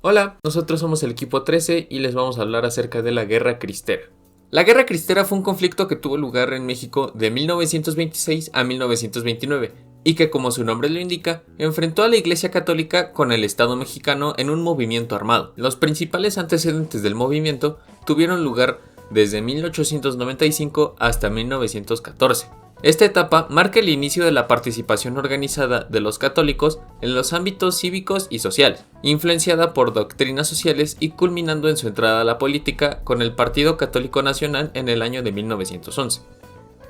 Hola, nosotros somos el equipo 13 y les vamos a hablar acerca de la Guerra Cristera. La Guerra Cristera fue un conflicto que tuvo lugar en México de 1926 a 1929 y que, como su nombre lo indica, enfrentó a la Iglesia Católica con el Estado mexicano en un movimiento armado. Los principales antecedentes del movimiento tuvieron lugar desde 1895 hasta 1914. Esta etapa marca el inicio de la participación organizada de los católicos en los ámbitos cívicos y sociales, influenciada por doctrinas sociales y culminando en su entrada a la política con el Partido Católico Nacional en el año de 1911.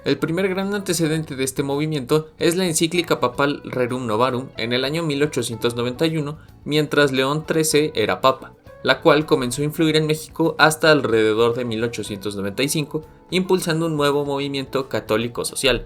El primer gran antecedente de este movimiento es la encíclica papal Rerum Novarum en el año 1891, mientras León XIII era papa, la cual comenzó a influir en México hasta alrededor de 1895, impulsando un nuevo movimiento católico social.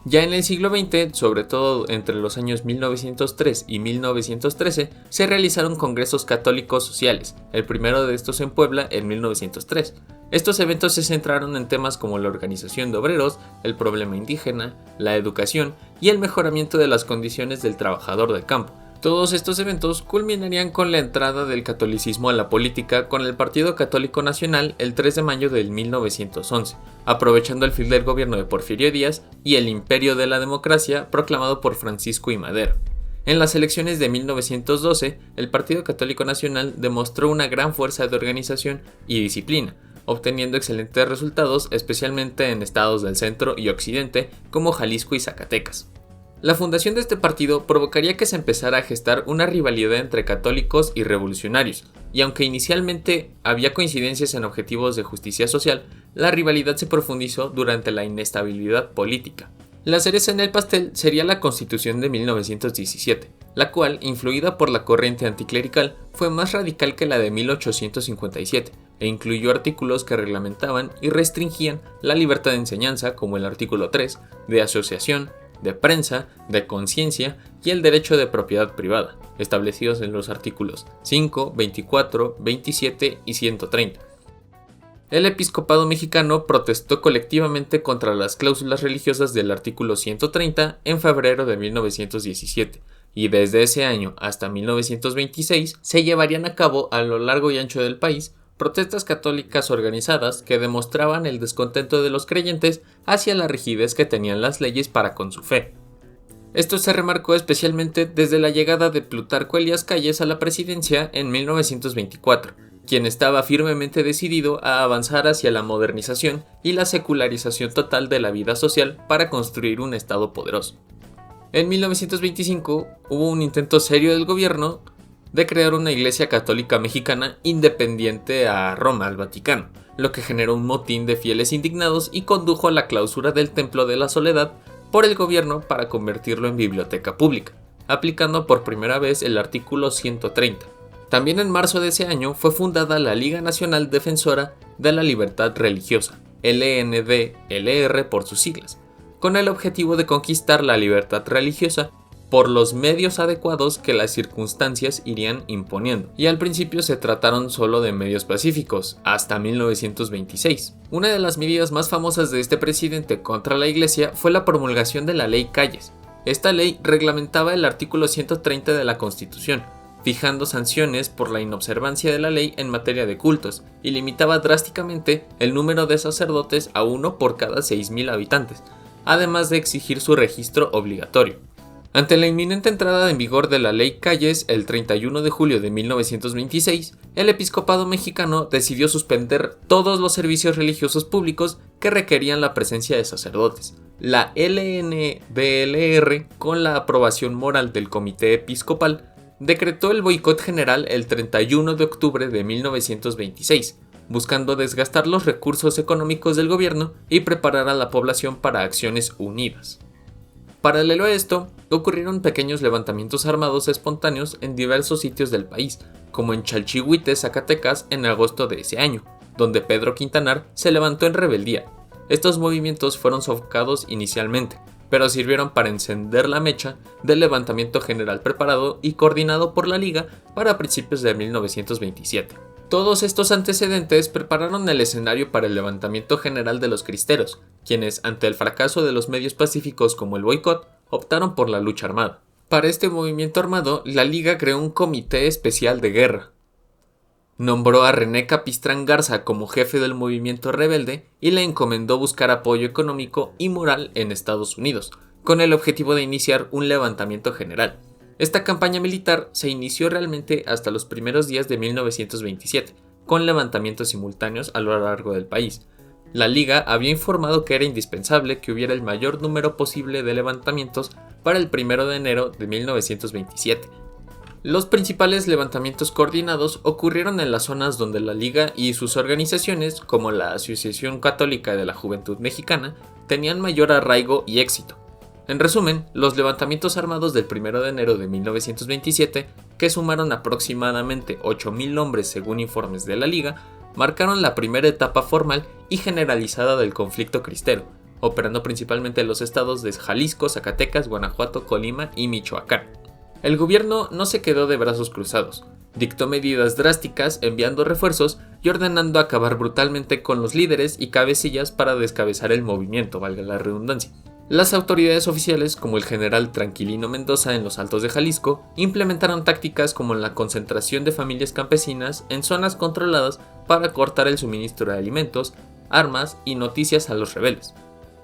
Ya en el siglo XX, sobre todo entre los años 1903 y 1913, se realizaron congresos católicos sociales, el primero de estos en Puebla en 1903. Estos eventos se centraron en temas como la organización de obreros, el problema indígena, la educación y el mejoramiento de las condiciones del trabajador del campo. Todos estos eventos culminarían con la entrada del catolicismo a la política con el Partido Católico Nacional el 3 de mayo de 1911, aprovechando el fin del gobierno de Porfirio Díaz y el imperio de la democracia proclamado por Francisco I. Madero. En las elecciones de 1912, el Partido Católico Nacional demostró una gran fuerza de organización y disciplina, obteniendo excelentes resultados especialmente en estados del centro y occidente como Jalisco y Zacatecas. La fundación de este partido provocaría que se empezara a gestar una rivalidad entre católicos y revolucionarios, y aunque inicialmente había coincidencias en objetivos de justicia social, la rivalidad se profundizó durante la inestabilidad política. La cereza en el pastel sería la Constitución de 1917, la cual, influida por la corriente anticlerical, fue más radical que la de 1857, e incluyó artículos que reglamentaban y restringían la libertad de enseñanza, como el artículo 3, de asociación, de prensa, de conciencia y el derecho de propiedad privada, establecidos en los artículos 5, 24, 27 y 130. El episcopado mexicano protestó colectivamente contra las cláusulas religiosas del artículo 130 en febrero de 1917, y desde ese año hasta 1926 se llevarían a cabo a lo largo y ancho del país protestas católicas organizadas que demostraban el descontento de los creyentes hacia la rigidez que tenían las leyes para con su fe. Esto se remarcó especialmente desde la llegada de Plutarco Elías Calles a la presidencia en 1924, quien estaba firmemente decidido a avanzar hacia la modernización y la secularización total de la vida social para construir un Estado poderoso. En 1925 hubo un intento serio del gobierno de crear una iglesia católica mexicana independiente a Roma, al Vaticano, lo que generó un motín de fieles indignados y condujo a la clausura del Templo de la Soledad por el gobierno para convertirlo en biblioteca pública, aplicando por primera vez el artículo 130. También en marzo de ese año fue fundada la Liga Nacional Defensora de la Libertad Religiosa, LND-LR por sus siglas, con el objetivo de conquistar la libertad religiosa por los medios adecuados que las circunstancias irían imponiendo, y al principio se trataron solo de medios pacíficos, hasta 1926. Una de las medidas más famosas de este presidente contra la iglesia fue la promulgación de la Ley Calles. Esta ley reglamentaba el artículo 130 de la Constitución, fijando sanciones por la inobservancia de la ley en materia de cultos, y limitaba drásticamente el número de sacerdotes a uno por cada 6,000 habitantes, además de exigir su registro obligatorio. Ante la inminente entrada en vigor de la Ley Calles el 31 de julio de 1926, el episcopado mexicano decidió suspender todos los servicios religiosos públicos que requerían la presencia de sacerdotes. La LNBLR, con la aprobación moral del Comité Episcopal, decretó el boicot general el 31 de octubre de 1926, buscando desgastar los recursos económicos del gobierno y preparar a la población para acciones unidas. Paralelo a esto, ocurrieron pequeños levantamientos armados espontáneos en diversos sitios del país, como en Chalchihuite, Zacatecas, en agosto de ese año, donde Pedro Quintanar se levantó en rebeldía. Estos movimientos fueron sofocados inicialmente, pero sirvieron para encender la mecha del levantamiento general preparado y coordinado por la Liga para principios de 1927. Todos estos antecedentes prepararon el escenario para el levantamiento general de los cristeros, quienes, ante el fracaso de los medios pacíficos como el boicot, optaron por la lucha armada. Para este movimiento armado, la Liga creó un comité especial de guerra, Nombró a René Capistrán Garza como jefe del movimiento rebelde y le encomendó buscar apoyo económico y moral en Estados Unidos, con el objetivo de iniciar un levantamiento general. Esta campaña militar se inició realmente hasta los primeros días de 1927, con levantamientos simultáneos a lo largo del país. La Liga había informado que era indispensable que hubiera el mayor número posible de levantamientos para el 1 de enero de 1927. Los principales levantamientos coordinados ocurrieron en las zonas donde la Liga y sus organizaciones, como la Asociación Católica de la Juventud Mexicana, tenían mayor arraigo y éxito. En resumen, los levantamientos armados del 1 de enero de 1927, que sumaron aproximadamente 8,000 hombres según informes de la Liga, marcaron la primera etapa formal y generalizada del conflicto cristero, operando principalmente en los estados de Jalisco, Zacatecas, Guanajuato, Colima y Michoacán. El gobierno no se quedó de brazos cruzados, dictó medidas drásticas enviando refuerzos y ordenando acabar brutalmente con los líderes y cabecillas para descabezar el movimiento, valga la redundancia. Las autoridades oficiales, como el general Tranquilino Mendoza en los Altos de Jalisco, implementaron tácticas como la concentración de familias campesinas en zonas controladas para cortar el suministro de alimentos, armas y noticias a los rebeldes,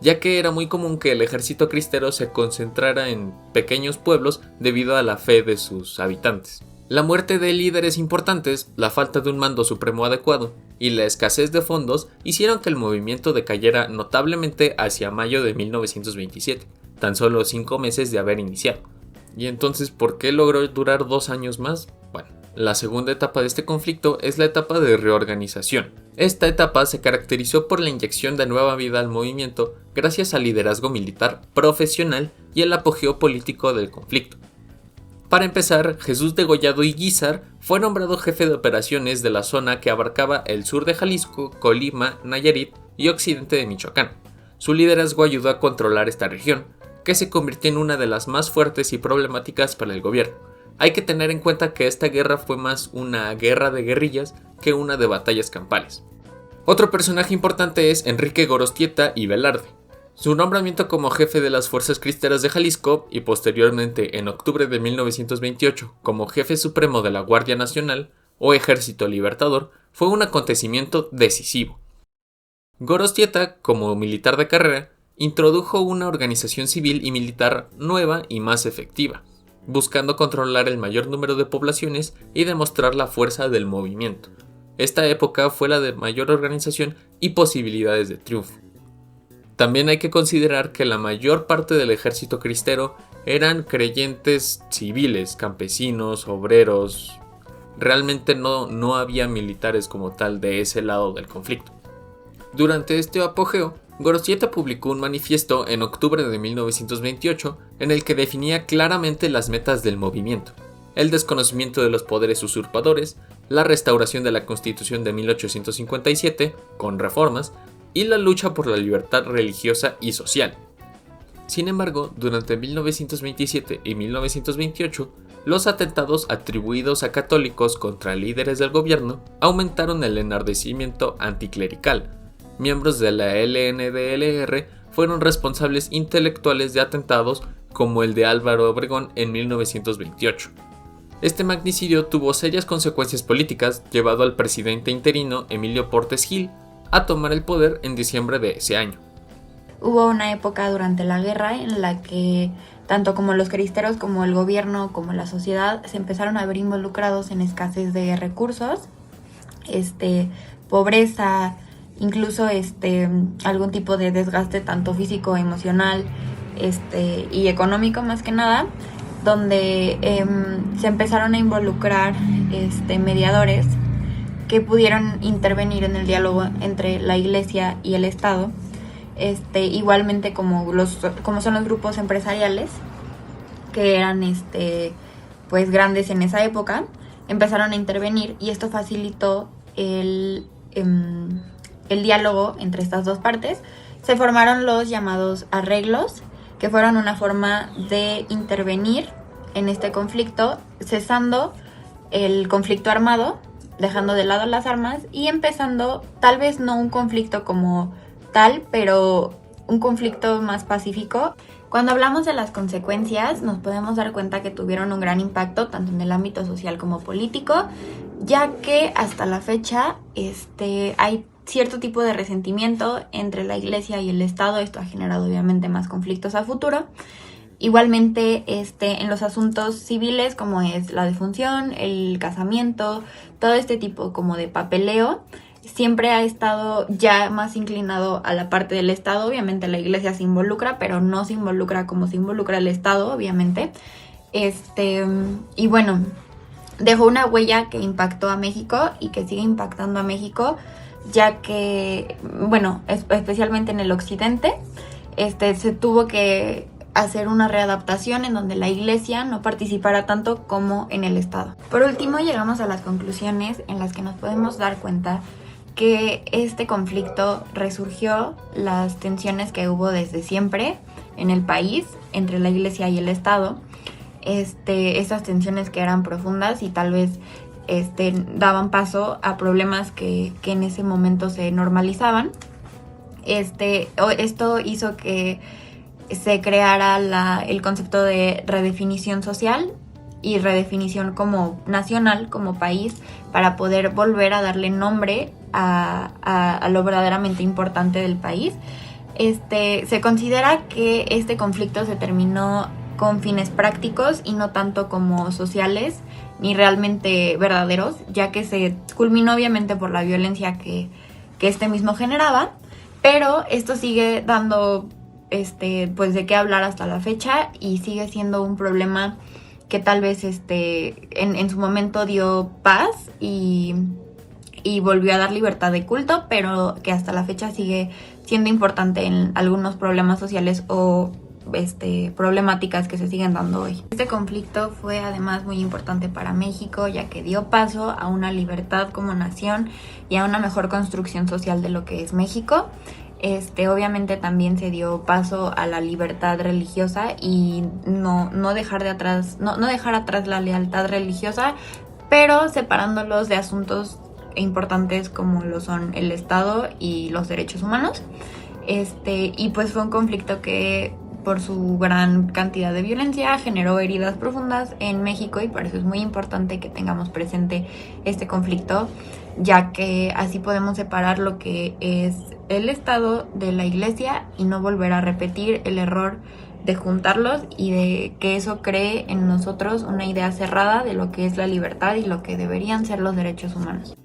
ya que era muy común que el ejército cristero se concentrara en pequeños pueblos debido a la fe de sus habitantes. La muerte de líderes importantes, la falta de un mando supremo adecuado y la escasez de fondos hicieron que el movimiento decayera notablemente hacia mayo de 1927, tan solo 5 meses de haber iniciado. ¿Y entonces por qué logró durar 2 años más? Bueno, la segunda etapa de este conflicto es la etapa de reorganización. Esta etapa se caracterizó por la inyección de nueva vida al movimiento gracias al liderazgo militar profesional y el apogeo político del conflicto. Para empezar, Jesús Degollado Iguízar fue nombrado jefe de operaciones de la zona que abarcaba el sur de Jalisco, Colima, Nayarit y occidente de Michoacán. Su liderazgo ayudó a controlar esta región, que se convirtió en una de las más fuertes y problemáticas para el gobierno. Hay que tener en cuenta que esta guerra fue más una guerra de guerrillas que una de batallas campales. Otro personaje importante es Enrique Gorostieta y Velarde. Su nombramiento como jefe de las Fuerzas Cristeras de Jalisco y posteriormente en octubre de 1928 como jefe supremo de la Guardia Nacional o Ejército Libertador fue un acontecimiento decisivo. Gorostieta, como militar de carrera, introdujo una organización civil y militar nueva y más efectiva, buscando controlar el mayor número de poblaciones y demostrar la fuerza del movimiento. Esta época fue la de mayor organización y posibilidades de triunfo. También hay que considerar que la mayor parte del ejército cristero eran creyentes civiles, campesinos, obreros. Realmente no había militares como tal de ese lado del conflicto. Durante este apogeo, Gorostieta publicó un manifiesto en octubre de 1928 en el que definía claramente las metas del movimiento: el desconocimiento de los poderes usurpadores, la restauración de la Constitución de 1857, con reformas, y la lucha por la libertad religiosa y social. Sin embargo, durante 1927 y 1928, los atentados atribuidos a católicos contra líderes del gobierno aumentaron el enardecimiento anticlerical. Miembros de la LNDLR fueron responsables intelectuales de atentados como el de Álvaro Obregón en 1928. Este magnicidio tuvo serias consecuencias políticas, llevado al presidente interino Emilio Portes Gil a tomar el poder en diciembre de ese año. Hubo una época durante la guerra en la que tanto como los cristeros, como el gobierno, como la sociedad se empezaron a ver involucrados en escasez de recursos, pobreza, incluso algún tipo de desgaste tanto físico, emocional y económico más que nada, donde se empezaron a involucrar mediadores que pudieron intervenir en el diálogo entre la iglesia y el Estado, igualmente como son los grupos empresariales que eran pues grandes en esa época, empezaron a intervenir y esto facilitó el diálogo entre estas dos partes. Se formaron los llamados arreglos, que fueron una forma de intervenir en este conflicto, cesando el conflicto armado, dejando de lado las armas y empezando, tal vez no un conflicto como tal, pero un conflicto más pacífico. Cuando hablamos de las consecuencias, nos podemos dar cuenta que tuvieron un gran impacto tanto en el ámbito social como político, ya que hasta la fecha hay cierto tipo de resentimiento entre la Iglesia y el Estado. Esto ha generado obviamente más conflictos a futuro. Igualmente en los asuntos civiles, como es la defunción, el casamiento, todo este tipo como de papeleo, siempre ha estado ya más inclinado a la parte del Estado. Obviamente la Iglesia se involucra, pero no se involucra como se involucra el Estado, obviamente. Y bueno, dejó una huella que impactó a México y que sigue impactando a México, ya que, bueno, especialmente en el occidente, se tuvo que hacer una readaptación en donde la Iglesia no participara tanto como en el Estado. Por último, llegamos a las conclusiones en las que nos podemos dar cuenta que este conflicto resurgió las tensiones que hubo desde siempre en el país entre la Iglesia y el Estado. Esas tensiones que eran profundas y tal vez daban paso a problemas que en ese momento se normalizaban. Esto hizo que se creara el concepto de redefinición social y redefinición como nacional, como país, para poder volver a darle nombre a lo verdaderamente importante del país. Se considera que este conflicto se terminó con fines prácticos y no tanto como sociales ni realmente verdaderos, ya que se culminó obviamente por la violencia que este mismo generaba, pero esto sigue dando pues de qué hablar hasta la fecha y sigue siendo un problema que tal vez en su momento dio paz y volvió a dar libertad de culto, pero que hasta la fecha sigue siendo importante en algunos problemas sociales o problemáticas que se siguen dando hoy. Este conflicto fue además muy importante para México, ya que dio paso a una libertad como nación y a una mejor construcción social de lo que es México. Obviamente también se dio paso a la libertad religiosa y no dejar atrás la lealtad religiosa, pero separándolos de asuntos importantes como lo son el Estado y los derechos humanos. Y pues fue un conflicto que por su gran cantidad de violencia generó heridas profundas en México, y por eso es muy importante que tengamos presente este conflicto, ya que así podemos separar lo que es el Estado de la Iglesia y no volver a repetir el error de juntarlos y de que eso cree en nosotros una idea cerrada de lo que es la libertad y lo que deberían ser los derechos humanos.